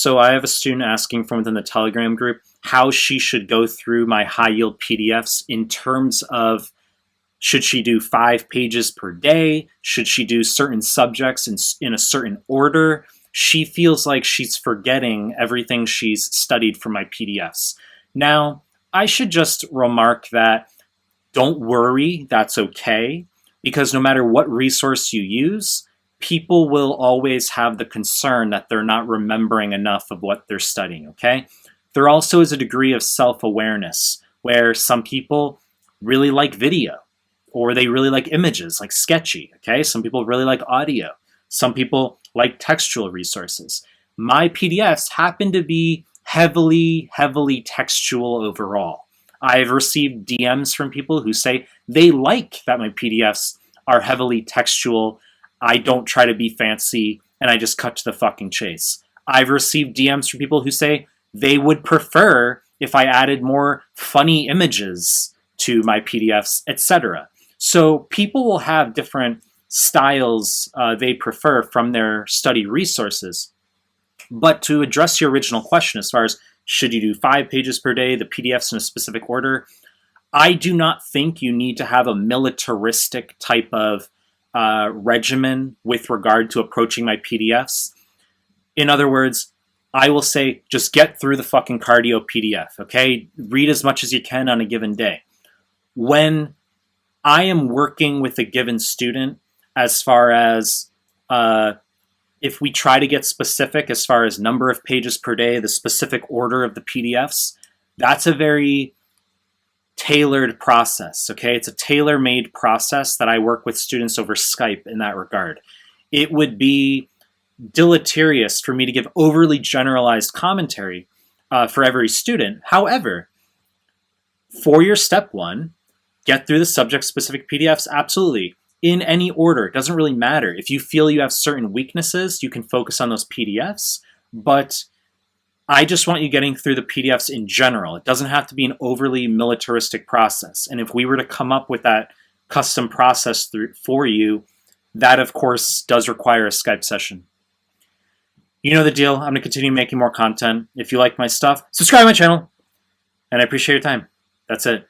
So I have a student asking from within the Telegram group how she should go through my high yield PDFs in terms of, should she do 5 pages per day? Should she do certain subjects in a certain order? She feels like she's forgetting everything she's studied from my PDFs. Now, I should just remark that don't worry, that's okay, because no matter what resource you use, people will always have the concern that they're not remembering enough of what they're studying, okay? There also is a degree of self-awareness where some people really like video, or they really like images, like sketchy, okay? Some people really like audio. Some people like textual resources. My PDFs happen to be heavily textual overall. I've received DMs from people who say they like that my PDFs are heavily textual. I don't try to be fancy, and I just cut to the fucking chase. I've received DMs from people who say they would prefer if I added more funny images to my PDFs, etc. So people will have different styles they prefer from their study resources. But to address your original question, as far as should you do 5 pages per day, the PDFs in a specific order, I do not think you need to have a militaristic type of regimen with regard to approaching my PDFs. In other words, I will say just get through the fucking cardio PDF, okay? Read as much as you can on a given day. When I am working with a given student, as far as if we try to get specific as far as number of pages per day, the specific order of the PDFs, that's a very tailored process, okay? It's a tailor-made process that I work with students over Skype in that regard. It would be deleterious for me to give overly generalized commentary for every student. However, for your step 1, get through the subject-specific PDFs, absolutely. In any order, it doesn't really matter. If you feel you have certain weaknesses, you can focus on those PDFs, but I just want you getting through the PDFs in general. It doesn't have to be an overly militaristic process. And if we were to come up with that custom process for you, that of course does require a Skype session. You know the deal. I'm going to continue making more content. If you like my stuff, subscribe to my channel. And I appreciate your time. That's it.